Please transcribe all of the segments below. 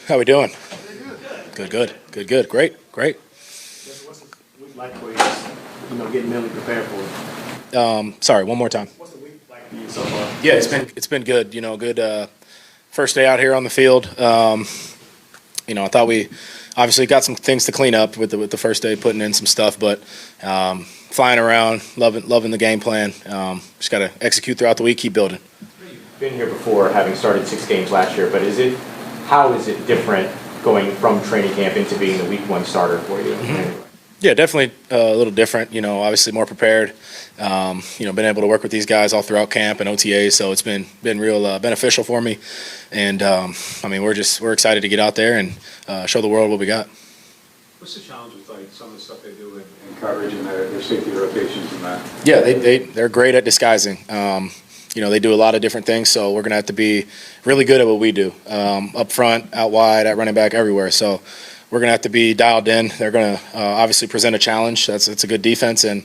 How we doing? Good. Great. What's the week like for you? Getting mentally prepared for it. Sorry, one more time. What's the week like for you so far? Yeah, it's been good. Good first day out here on the field. I thought we obviously got some things to clean up with the first day, putting in some stuff, but flying around, loving the game plan. Just got to execute throughout the week, keep building. You've been here before, having started 6 games last year, but how is it different going from training camp into being the week 1 starter for you? Yeah, definitely a little different. Obviously more prepared. Been able to work with these guys all throughout camp and OTA, so it's been real beneficial for me. And we're excited to get out there and show the world what we got. What's the challenge with some of the stuff they do in coverage and their safety rotations and that? Yeah, they're great at disguising. They do a lot of different things, so we're going to have to be really good at what we do, up front, out wide, at running back, everywhere. So we're going to have to be dialed in. They're going to obviously present a challenge. It's a good defense, and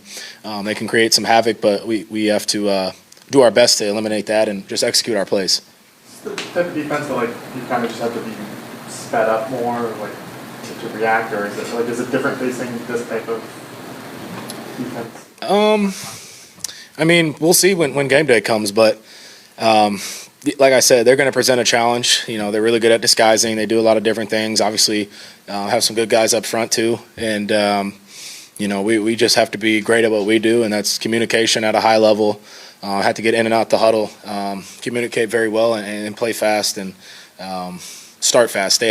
they can create some havoc, but we have to do our best to eliminate that and just execute our plays. It's the type of defense that you kind of just have to be sped up more, to react, or is it different facing this type of defense? We'll see when game day comes, but like I said, they're going to present a challenge. They're really good at disguising. They do a lot of different things. Obviously, have some good guys up front too, and we just have to be great at what we do, and that's communication at a high level. Have to get in and out the huddle, communicate very well, and play fast and start fast. Stay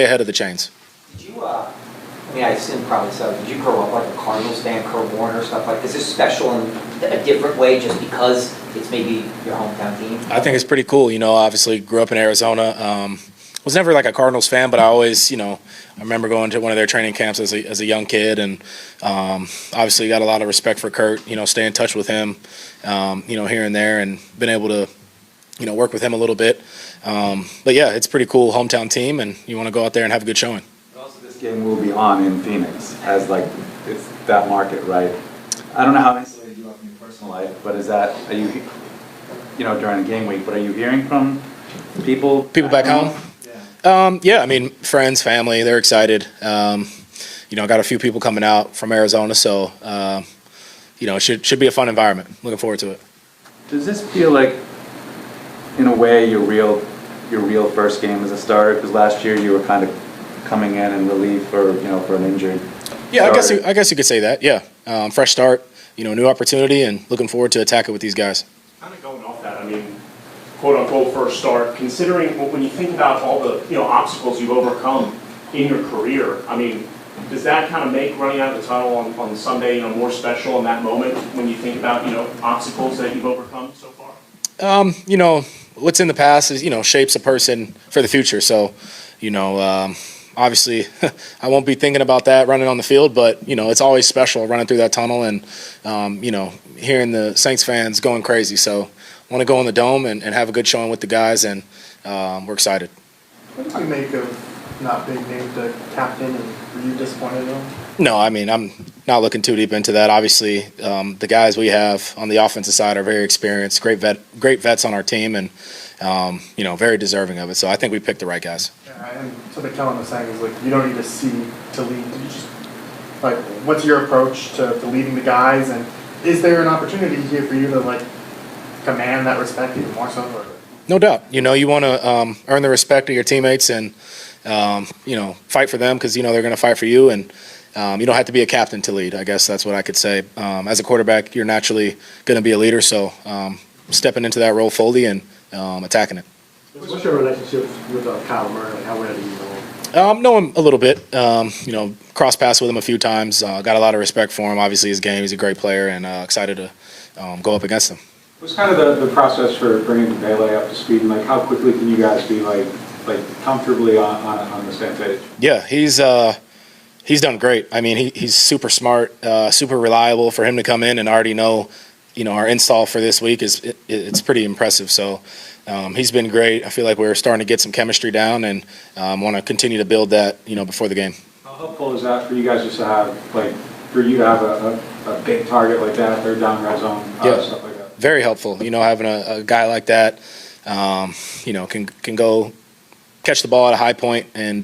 ahead of the chains. Did you, I assume probably so, did you grow up like a Cardinals fan, Kurt Warner, stuff like this? Is this special in a different way just because it's maybe your hometown team? I think it's pretty cool. Obviously grew up in Arizona. Was never like a Cardinals fan, but I always, I remember going to one of their training camps as a young kid, and obviously got a lot of respect for Kurt, stay in touch with him, here and there, and been able to, work with him a little bit. But yeah, it's a pretty cool hometown team, and you want to go out there and have a good showing. This game will be on in Phoenix as it's that market, right? I don't know how insulated you are from your personal life, but are you during a game week, but are you hearing from people back home? Yeah. Friends, family, they're excited. Got a few people coming out from Arizona, so it should be a fun environment. Looking forward to it. Does this feel like, in a way, your real first game as a starter? Because last year you were kind of coming in relief for an injured. Yeah, I guess you could say that. Yeah, fresh start, new opportunity, and looking forward to attack it with these guys. Kind of going off that, quote unquote first start. Considering when you think about all the obstacles you've overcome in your career, does that kind of make running out of the tunnel on Sunday more special in that moment when you think about obstacles that you've overcome so far? What's in the past is shapes a person for the future. So, obviously, I won't be thinking about that running on the field, but, it's always special running through that tunnel and, hearing the Saints fans going crazy. So I want to go in the Dome and have a good showing with the guys, and we're excited. What do you make of not being named a captain, and were you disappointed in him? No, I'm not looking too deep into that. Obviously, the guys we have on the offensive side are very experienced, great vets on our team, and, very deserving of it. So I think we picked the right guys. And something Kellen was saying is you don't need to see to lead. You just what's your approach to leading the guys, and is there an opportunity here for you to command that respect even more so? Or? No doubt. You want to earn the respect of your teammates and fight for them because they're going to fight for you, and you don't have to be a captain to lead. I guess that's what I could say. As a quarterback, you're naturally going to be a leader, so stepping into that role fully and attacking it. What's your relationship with Kyle Murray? How well do you know him? Know him a little bit. Cross paths with him a few times. Got a lot of respect for him. Obviously, his game. He's a great player, and excited to go up against him. What's kind of the process for bringing Bailey up to speed, and how quickly can you guys be comfortably on the same page? Yeah, he's done great. He's super smart, super reliable. For him to come in and already know, our install for this week it's pretty impressive. So he's been great. I feel like we're starting to get some chemistry down, and want to continue to build that, before the game. How helpful is that for you guys just to have, for you to have a big target like that, third down red zone, stuff like that? Very helpful. Having a guy like that, can go catch the ball at a high point and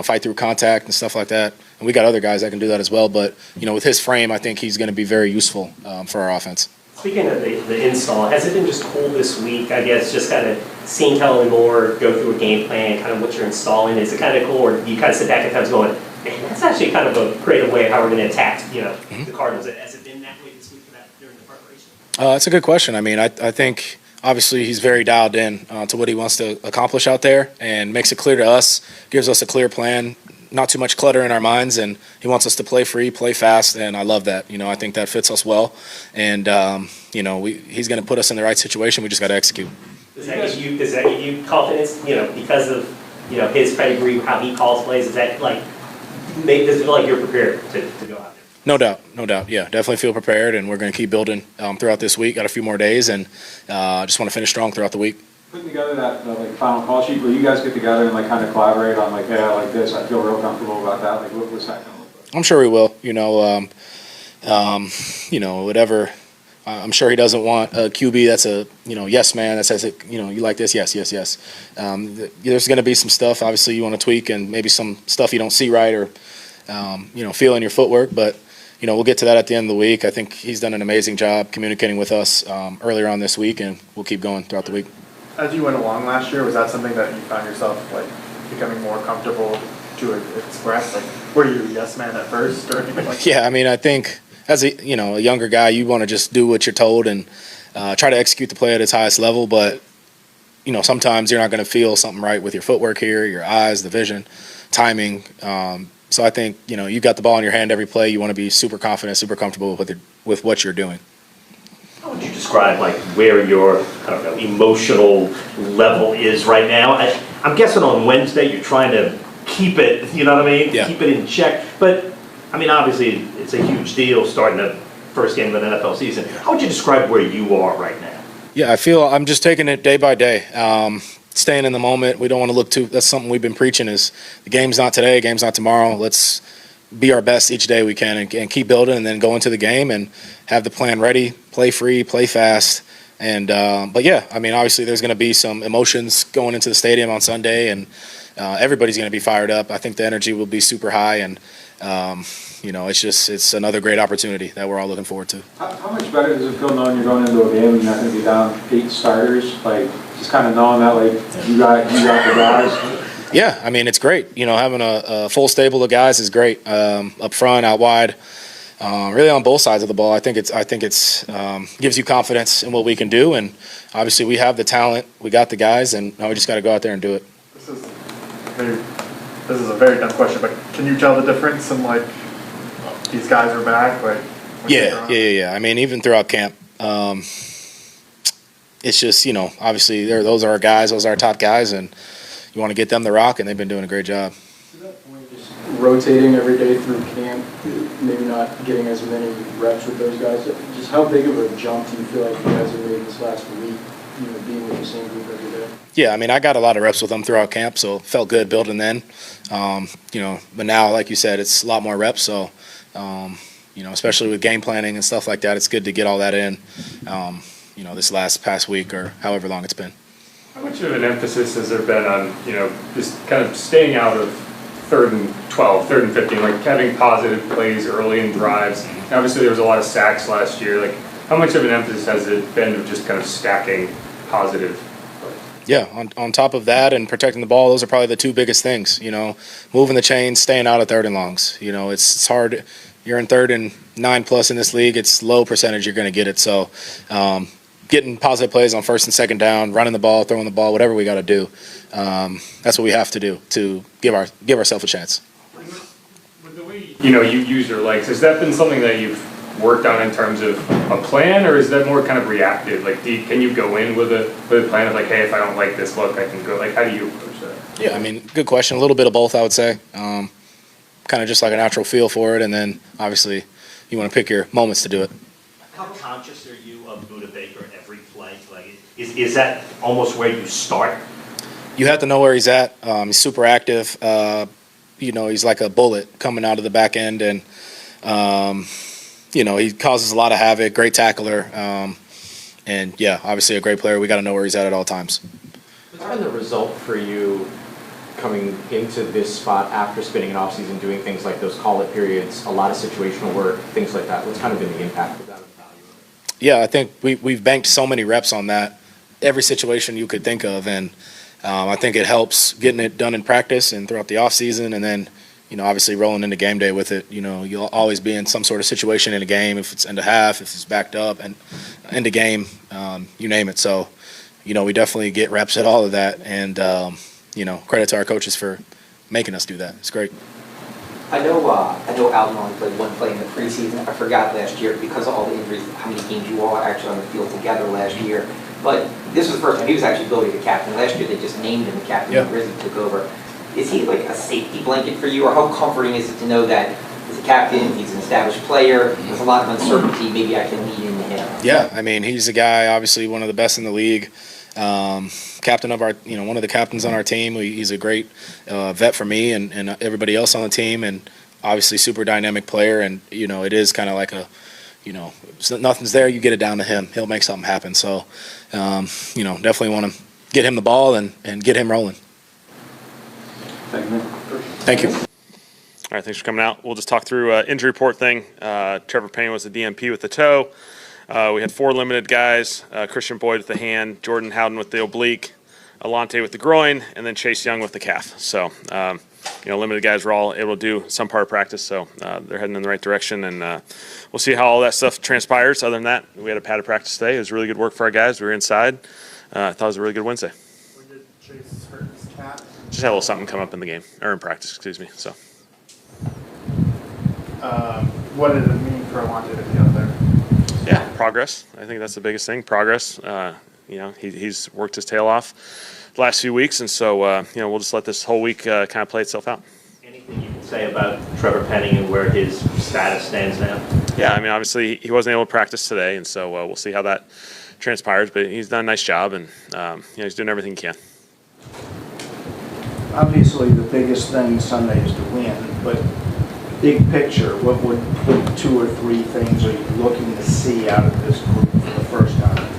fight through contact and stuff like that. And we got other guys that can do that as well. But with his frame, I think he's going to be very useful for our offense. Speaking of the install, has it been just cool this week, I guess, just kind of seeing Kellen more go through a game plan, kind of what you're installing? Is it kind of cool, or do you kind of sit back at times going, man, that's actually kind of a creative way of how we're going to attack, the Cardinals? Has it been that way this week for that during the preparation? That's a good question. I mean, I think obviously he's very dialed in to what he wants to accomplish out there and makes it clear to us, gives us a clear plan, not too much clutter in our minds, and he wants us to play free, play fast, and I love that. I think that fits us well, and he's going to put us in the right situation. We just got to execute. Does that give you confidence, because of his pedigree, how he calls plays? Does that does it feel like you're prepared to go out there? No doubt. Yeah, definitely feel prepared, and we're going to keep building throughout this week. Got a few more days, and just want to finish strong throughout the week. Putting together that final call sheet, will you guys get together and kind of collaborate on hey, I like this, I feel real comfortable about that? What's that going to look like? I'm sure we will. Whatever. I'm sure he doesn't want a QB that's a yes man that says you like this, yes. There's going to be some stuff obviously you want to tweak, and maybe some stuff you don't see right or feel in your footwork, but we'll get to that at the end of the week. I think he's done an amazing job communicating with us earlier on this week, and we'll keep going throughout the week. As you went along last year, was that something that you found yourself becoming more comfortable to express? Were you a yes man at first or anything like that? Yeah, I mean, I think as a younger guy, you want to just do what you're told and try to execute the play at its highest level. But sometimes you're not going to feel something right with your footwork here, your eyes, the vision, timing. So I think you got the ball in your hand every play. You want to be super confident, super comfortable with what you're doing. How would you describe where your emotional level is right now? I'm guessing on Wednesday you're trying to keep it, you know what I mean? Yeah. Keep it in check. But I mean, obviously it's a huge deal starting the first game of the NFL season. How would you describe where you are right now? Yeah, I feel I'm just taking it day by day. Staying in the moment. We don't want to look too. That's something we've been preaching is the game's not today, game's not tomorrow. Let's be our best each day we can and keep building, and then go into the game and have the plan ready, play free, play fast. And but yeah, I mean, obviously there's going to be some emotions going into the stadium on Sunday, and everybody's going to be fired up. I think the energy will be super high, and it's another great opportunity that we're all looking forward to. How much better does it feel knowing you're going into a game and you're not going to be down 8 starters? Just kind of knowing that you got the guys. Yeah, I mean, it's great. Having a full stable of guys is great. Up front, out wide, really on both sides of the ball. I think it's gives you confidence in what we can do, and obviously we have the talent, we got the guys, and now we just got to go out there and do it. This is a very dumb question, but can you tell the difference in these guys are back? Yeah. I mean, even throughout camp, it's just obviously those are our guys, those are our top guys, and you want to get them the rock, and they've been doing a great job. To that point, just rotating every day through camp, maybe not getting as many reps with those guys. Just how big of a jump do you feel like you guys have made this last week, being with the same group every day? Yeah, I mean, I got a lot of reps with them throughout camp, so it felt good building then. But now, like you said, it's a lot more reps, so, especially with game planning and stuff like that, it's good to get all that in, this past week or however long it's been. How much of an emphasis has there been on, just kind of staying out of 3rd and 12, 3rd and 15, having positive plays early in drives? And obviously there was a lot of sacks last year. How much of an emphasis has it been of just kind of stacking positive plays? Yeah, on top of that and protecting the ball, those are probably the two biggest things, moving the chains, staying out of 3rd and longs. It's hard. You're in 3rd and 9+ in this league. It's low percentage you're going to get it. So, getting positive plays on 1st and 2nd down, running the ball, throwing the ball, whatever we got to do. That's what we have to do to give ourselves a chance. With the way you use your legs, has that been something that you've worked on in terms of a plan, or is that more kind of reactive? Can you go in with a plan of hey, if I don't like this look, I can go. How do you approach that? Yeah, I mean, good question. A little bit of both, I would say. Kind of just like a natural feel for it, and then obviously you want to pick your moments to do it. How conscious are you of Buda Baker every play? Is that almost where you start? You have to know where he's at. He's super active. He's like a bullet coming out of the back end, and he causes a lot of havoc. Great tackler, and yeah, obviously a great player. We got to know where he's at all times. What's been the result for you coming into this spot after spending an offseason doing things like those call-up periods, a lot of situational work, things like that? What's kind of been the impact of that? Yeah, I think we've banked so many reps on that, every situation you could think of, and I think it helps getting it done in practice and throughout the off season, and then obviously rolling into game day with it. You'll always be in some sort of situation in a game, if it's end of half, if it's backed up, and end of game, you name it. So, we definitely get reps at all of that, and credit to our coaches for making us do that. It's great. I know Alvin only played one play in the preseason. I forgot last year because of all the injuries, how many games you all actually on the field together last year. But this was the first time he was actually billeted the captain. Last year they just named him the captain when Rizzi took over. Is he like a safety blanket for you, or how comforting is it to know that he's a captain, he's an established player, there's a lot of uncertainty, maybe I can lead into him? Yeah, I mean, he's a guy, obviously one of the best in the league. Captain of our, one of the captains on our team. He's a great vet for me and everybody else on the team, and obviously super dynamic player. And it is kind of like a, nothing's there, you get it down to him. He'll make something happen. So, definitely want to get him the ball and get him rolling. Thank you. All right, thanks for coming out. We'll just talk through injury report thing. Trevor Payne was the DMP with the toe. We had 4 limited guys, Christian Boyd with the hand, Jordan Howden with the oblique, Alante with the groin, and then Chase Young with the calf. So, limited guys were all able to do some part of practice, so they're heading in the right direction, and we'll see how all that stuff transpires. Other than that, we had a padded practice today. It was really good work for our guys. We were inside. I thought it was a really good Wednesday. When did Chase hurt his calf? Just had a little something come up in the game, or in practice, excuse me. So, what did it mean for Alante to be out there? yeah, progress. I think that's the biggest thing, progress. He's worked his tail off the last few weeks, and so, we'll just let this whole week kind of play itself out. Anything you can say about Trevor Penning and where his status stands now? Yeah, I mean, obviously he wasn't able to practice today, and so we'll see how that transpires, but he's done a nice job, and he's doing everything he can. Obviously, the biggest thing Sunday is to win, but big picture, what 2 or 3 things are you looking to see out of this group for the first time?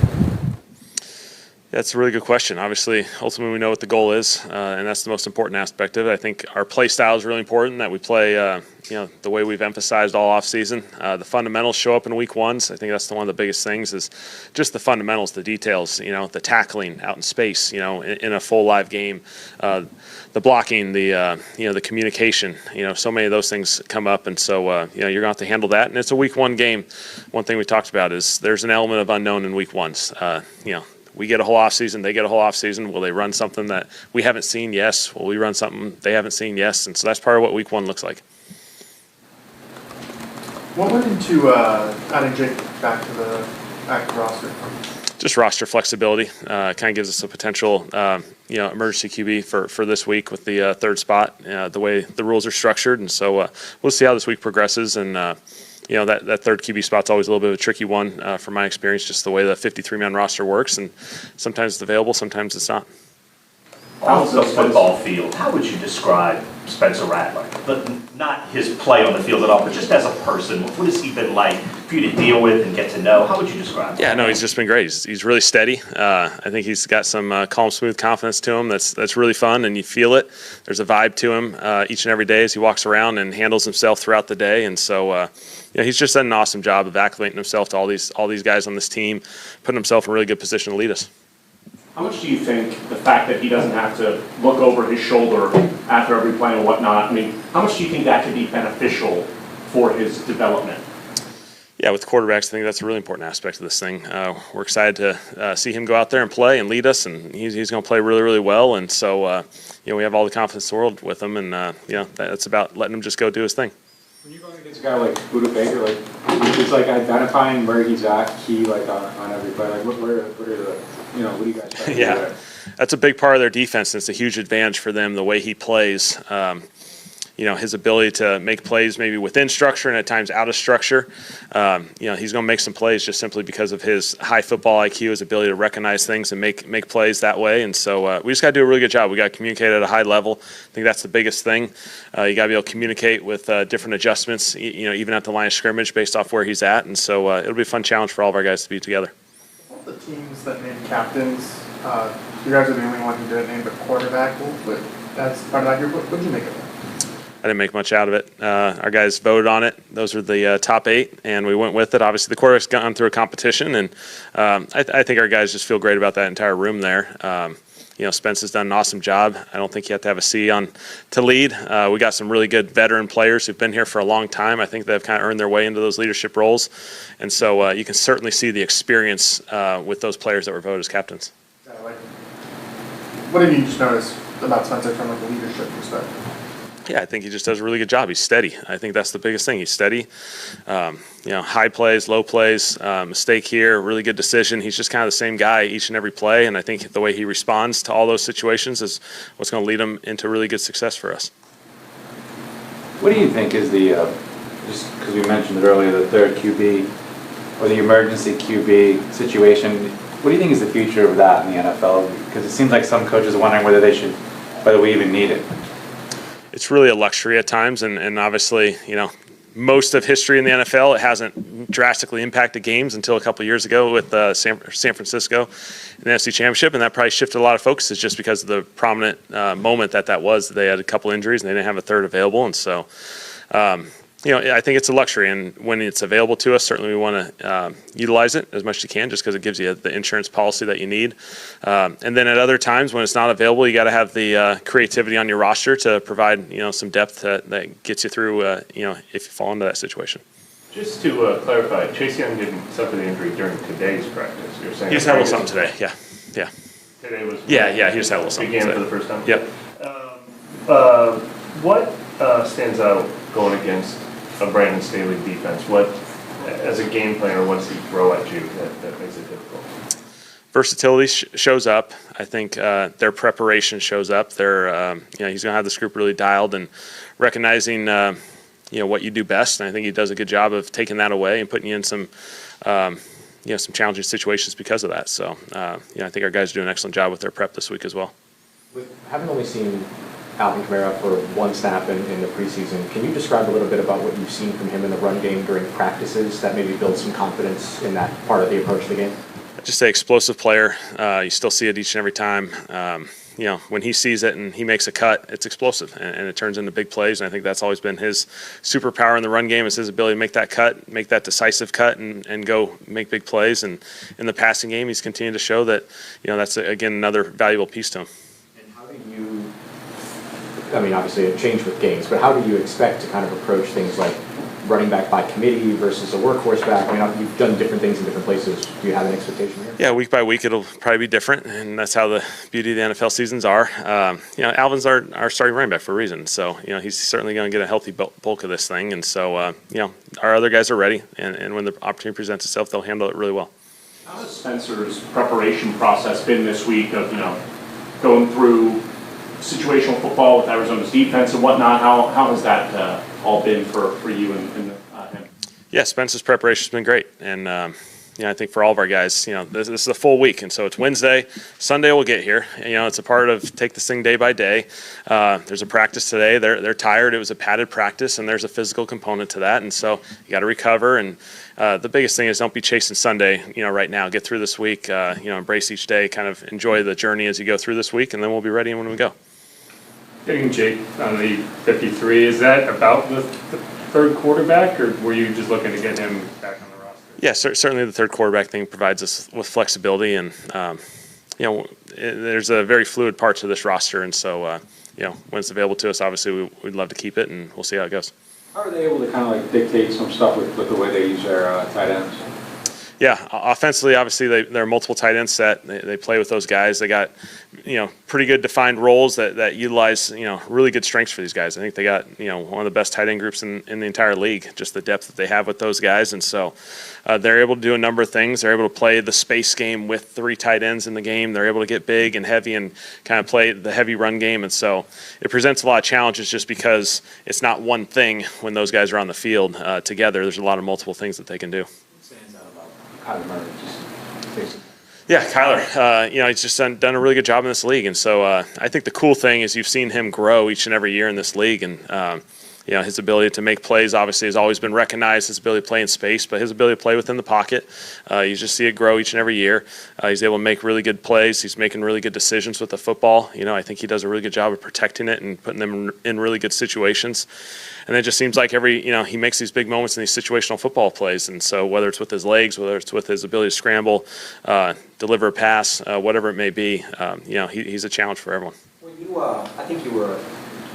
That's a really good question. Obviously, ultimately, we know what the goal is, and that's the most important aspect of it. I think our play style is really important, that we play, the way we've emphasized all offseason. The fundamentals show up in week 1s. I think that's one of the biggest things is just the fundamentals, the details, the tackling out in space, in a full live game, the blocking, the communication, so many of those things come up, and so, you're going to have to handle that. And it's a week 1 game. One thing we talked about is there's an element of unknown in week 1s. We get a whole offseason, they get a whole offseason. Will they run something that we haven't seen? Yes. Will we run something they haven't seen? Yes. And so that's part of what week 1 looks like. What went into adding Jake back to the active roster? Just roster flexibility. Kind of gives us a potential, emergency QB for this week with the 3rd spot, the way the rules are structured. And so we'll see how this week progresses. And, that 3rd QB spot's always a little bit of a tricky one from my experience, just the way the 53-man roster works. And sometimes it's available, sometimes it's not. Off the football field, how would you describe Spencer Rattler? But not his play on the field at all, but just as a person, what has he been like for you to deal with and get to know? How would you describe him? Yeah, no, he's just been great. He's really steady. I think he's got some calm, smooth confidence to him that's really fun, and you feel it. There's a vibe to him each and every day as he walks around and handles himself throughout the day. And so, he's just done an awesome job of acclimating himself to all these guys on this team, putting himself in a really good position to lead us. How much do you think the fact that he doesn't have to look over his shoulder after every play and whatnot, how much do you think that could be beneficial for his development? Yeah, with quarterbacks, I think that's a really important aspect of this thing. We're excited to see him go out there and play and lead us, and he's going to play really, really well. And so, we have all the confidence in the world with him, and, that's about letting him just go do his thing. When you're going against a guy like Buda Baker, it's like identifying where he's at key, on every play. What are the, what do you guys try to do there? That's a big part of their defense, and it's a huge advantage for them, the way he plays. His ability to make plays maybe within structure and at times out of structure. He's going to make some plays just simply because of his high football IQ, his ability to recognize things and make plays that way. And so we just got to do a really good job. We got to communicate at a high level. I think that's the biggest thing. You got to be able to communicate with different adjustments, even at the line of scrimmage based off where he's at. And so it'll be a fun challenge for all of our guys to be together. All the teams that named captains You guys are the only one who didn't name the quarterback, but that's part of that group. What did you make of that? I didn't make much out of it. Our guys voted on it. Those were the top 8, and we went with it. Obviously, the quarterback's gone through a competition, and I think our guys just feel great about that entire room there. Spence has done an awesome job. I don't think you have to have a C on to lead. We got some really good veteran players who've been here for a long time. I think they've kind of earned their way into those leadership roles, and so you can certainly see the experience with those players that were voted as captains. What have you just noticed about Spencer from like a leadership perspective? Yeah, I think he just does a really good job. He's steady. I think that's the biggest thing. He's steady. High plays, low plays, mistake here, really good decision. He's just kind of the same guy each and every play, and I think the way he responds to all those situations is what's going to lead him into really good success for us. What do you think is the, just because we mentioned it earlier, the third QB or the emergency QB situation, what do you think is the future of that in the NFL? Because it seems like some coaches are wondering whether we even need it. It's really a luxury at times, and obviously, most of history in the NFL, it hasn't drastically impacted games until a couple of years ago with San Francisco in the NFC Championship, and that probably shifted a lot of focuses just because of the prominent moment that was. They had a couple injuries, and they didn't have a third available, and so I think it's a luxury, and when it's available to us, certainly we want to utilize it as much as you can, just because it gives you the insurance policy that you need. And then at other times when it's not available, you got to have the creativity on your roster to provide some depth that gets you through if you fall into that situation. Just to clarify, Chase Young didn't suffer the injury during today's practice. You're saying He just had a little something today. Yeah. Today was Yeah. He just had a little something. Began today. for the first time. Yep. What stands out going against a Brandon Staley defense? What, as a game planner, what does he throw at you that makes it difficult? Versatility shows up. I think their preparation shows up. He's going to have this group really dialed and recognizing what you do best. And I think he does a good job of taking that away and putting you in some some challenging situations because of that. So I think our guys do an excellent job with their prep this week as well. With having only seen Alvin Kamara for one snap in the preseason, can you describe a little bit about what you've seen from him in the run game during practices that maybe builds some confidence in that part of the approach to the game? Just an explosive player. You still see it each and every time. When he sees it and he makes a cut, it's explosive and it turns into big plays. And I think that's always been his superpower in the run game, is his ability to make that cut, make that decisive cut, and go make big plays. And in the passing game, he's continued to show that that's again another valuable piece to him. And how do you? I mean, obviously it changed with games, but how do you expect to kind of approach things like running back by committee versus a workhorse back? I mean, you've done different things in different places. Do you have an expectation here? Yeah, week by week it'll probably be different, and that's how the beauty of the NFL seasons are. Alvin's our starting running back for a reason, so he's certainly going to get a healthy bulk of this thing, and so our other guys are ready, and when the opportunity presents itself, they'll handle it really well. How has Spencer's preparation process been this week of going through situational football with Arizona's defense and whatnot? How has that all been for you and him? Yeah, Spencer's preparation's been great, and I think for all of our guys, this is a full week, and so it's Wednesday, Sunday we'll get here. It's a part of take this thing day by day. There's a practice today. They're tired. It was a padded practice, and there's a physical component to that, and so you got to recover. And the biggest thing is don't be chasing Sunday. Right now, get through this week. Embrace each day. Kind of enjoy the journey as you go through this week, and then we'll be ready when we go. Getting Jake on the 53, is that about the third quarterback, or were you just looking to get him back on the roster? Yeah, certainly the third quarterback thing provides us with flexibility, and there's a very fluid part to this roster, and so when it's available to us, obviously we'd love to keep it, and we'll see how it goes. How are they able to kind of like dictate some stuff with the way they use their tight ends? Yeah, offensively, obviously there are multiple tight ends set. They play with those guys. They got pretty good defined roles that utilize really good strengths for these guys. I think they got one of the best tight end groups in the entire league. Just the depth that they have with those guys, and so they're able to do a number of things. They're able to play the space game with 3 tight ends in the game. They're able to get big and heavy and kind of play the heavy run game, and so it presents a lot of challenges just because it's not one thing when those guys are on the field together. There's a lot of multiple things that they can do. Yeah, Kyler, he's just done a really good job in this league, and so I think the cool thing is you've seen him grow each and every year in this league, and his ability to make plays obviously has always been recognized, his ability to play in space, but his ability to play within the pocket, you just see it grow each and every year. He's able to make really good plays. He's making really good decisions with the football. I think he does a really good job of protecting it and putting them in really good situations. And it just seems like he makes these big moments in these situational football plays. And so whether it's with his legs, whether it's with his ability to scramble, deliver a pass, whatever it may be, he's a challenge for everyone. Well, I think you were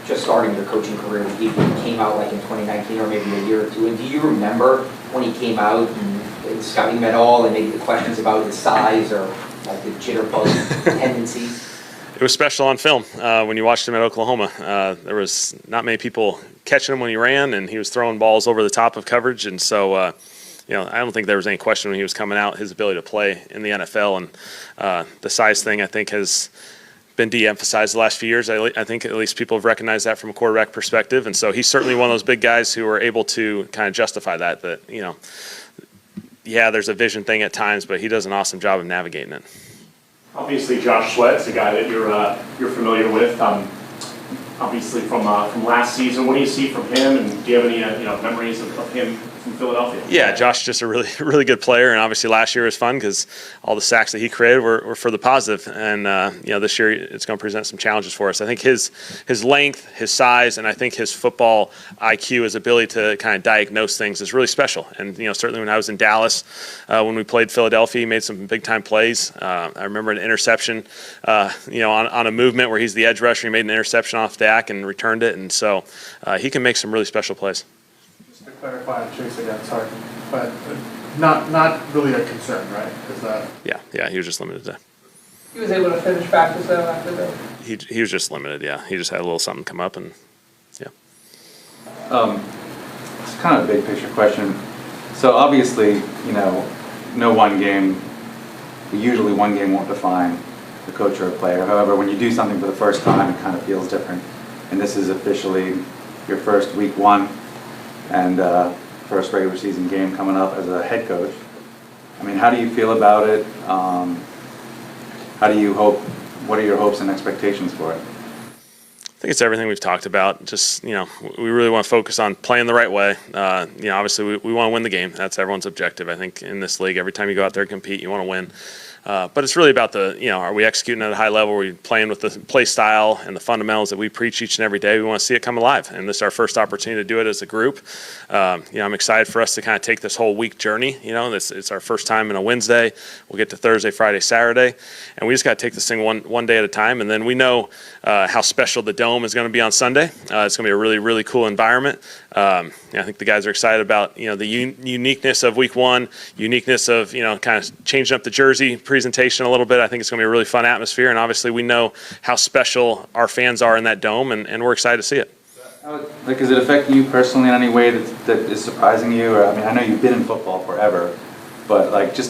just starting your coaching career when he came out like in 2019 or maybe a year or two. And do you remember when he came out and scouting him at all and maybe the questions about his size or like the jitterbug tendencies? It was special on film when you watched him at Oklahoma. There was not many people catching him when he ran, and he was throwing balls over the top of coverage. And so, I don't think there was any question when he was coming out, his ability to play in the NFL. And the size thing, I think, has been de-emphasized the last few years. I think at least people have recognized that from a quarterback perspective. And so he's certainly one of those big guys who are able to kind of justify that, there's a vision thing at times, but he does an awesome job of navigating it. Obviously, Josh Sweat's a guy that you're familiar with. Obviously, from last season, what do you see from him, and do you have any memories of him from Philadelphia? Yeah, Josh is just a really, really good player, and obviously last year was fun because all the sacks that he created were for the positive, and this year it's going to present some challenges for us. I think his length, his size, and I think his football IQ, his ability to kind of diagnose things is really special. And certainly when I was in Dallas, when we played Philadelphia, he made some big time plays. I remember an interception, on a movement where he's the edge rusher. He made an interception off Dak and returned it, and so he can make some really special plays. To clarify, Chase again, sorry, but not really a concern, right? Yeah, he was just limited today. He was able to finish practice though after the. He was just limited, yeah. He just had a little something come up, and yeah. It's kind of a big picture question. So obviously, no one game. Usually, one game won't define the coach or a player. However, when you do something for the first time, it kind of feels different. And this is officially your first week one. And first regular season game coming up as a head coach. I mean, how do you feel about it? What are your hopes and expectations for it? I think it's everything we've talked about. Just, we really want to focus on playing the right way. Obviously we want to win the game. That's everyone's objective. I think in this league, every time you go out there and compete, you want to win. But it's really about are we executing at a high level? Are we playing with the play style and the fundamentals that we preach each and every day? We want to see it come alive. And this is our first opportunity to do it as a group. I'm excited for us to kind of take this whole week journey. It's our first time in a Wednesday. We'll get to Thursday, Friday, Saturday. And we just got to take this thing one day at a time. And then we know how special the Dome is going to be on Sunday. It's going to be a really, really cool environment. I think the guys are excited about, the uniqueness of week one, uniqueness of, kind of changing up the jersey presentation a little bit. I think it's going to be a really fun atmosphere, and obviously we know how special our fans are in that dome, and we're excited to see it. Is it affecting you personally in any way that is surprising you? Or, I know you've been in football forever, but do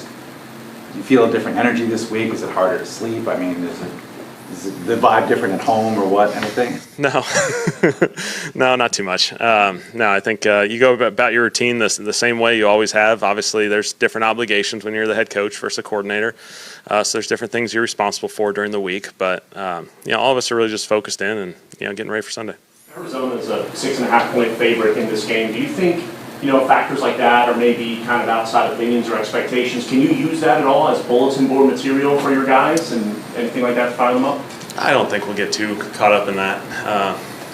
you feel a different energy this week? Is it harder to sleep? Is the vibe different at home or what? Anything? No, no, not too much. No, I think you go about your routine the same way you always have. Obviously, there's different obligations when you're the head coach versus a coordinator. So there's different things you're responsible for during the week. But, all of us are really just focused in and, getting ready for Sunday. Arizona's a 6.5-point favorite in this game. Do you think, factors like that or maybe kind of outside opinions or expectations, can you use that at all as bulletin board material for your guys and anything like that to fire them up? I don't think we'll get too caught up in that.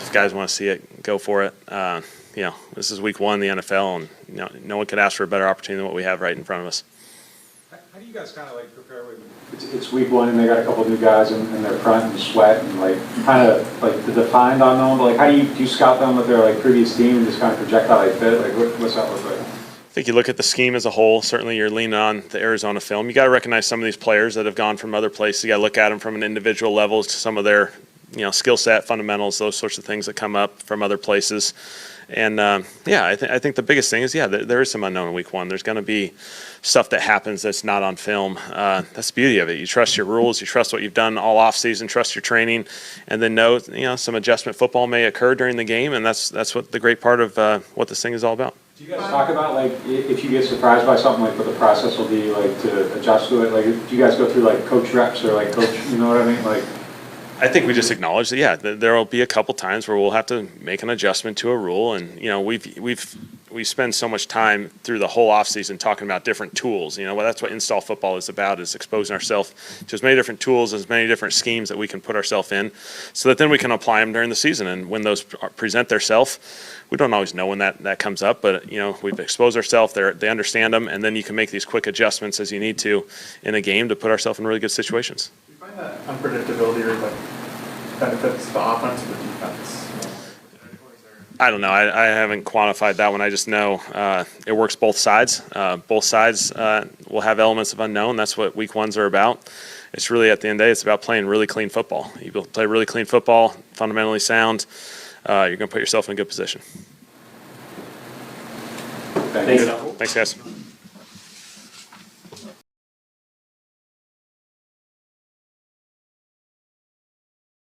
If guys want to see it, go for it. This is week one in the NFL, and no one could ask for a better opportunity than what we have right in front of us. How do you guys kind of prepare with it's week one and they got a couple of new guys in their front and Sweat and kind of the defined unknown, but how do you scout them with their previous team and just kind of project how they fit? What's that look like? I think you look at the scheme as a whole. Certainly you're leaning on the Arizona film. You got to recognize some of these players that have gone from other places. You got to look at them from an individual level to some of their skill set, fundamentals, those sorts of things that come up from other places. And I think the biggest thing is there is some unknown in week one. There's going to be stuff that happens that's not on film. That's the beauty of it. You trust your rules, you trust what you've done all off season, trust your training, and then know some adjustment football may occur during the game, and that's what the great part of what this thing is all about. Do you guys talk about if you get surprised by something what the process will be to adjust to it? Do you guys go through coach reps or coach? You know what I mean? I think we just acknowledge that, yeah, there will be a couple times where we'll have to make an adjustment to a rule, and we spend so much time through the whole offseason talking about different tools. Well, that's what install football is about, is exposing ourselves to as many different tools, as many different schemes that we can put ourselves in, so that then we can apply them during the season. And when those present themselves, we don't always know when that comes up, but we've exposed ourselves. They understand them, and then you can make these quick adjustments as you need to in a game to put ourselves in really good situations. Do you find that unpredictability or benefits the offense or the defense? I don't know. I haven't quantified that one. I just know it works both sides. Both sides will have elements of unknown. That's what week ones are about. It's really, at the end of the day, it's about playing really clean football. You play really clean football, fundamentally sound, you're going to put yourself in a good position. Thanks. Thanks, guys.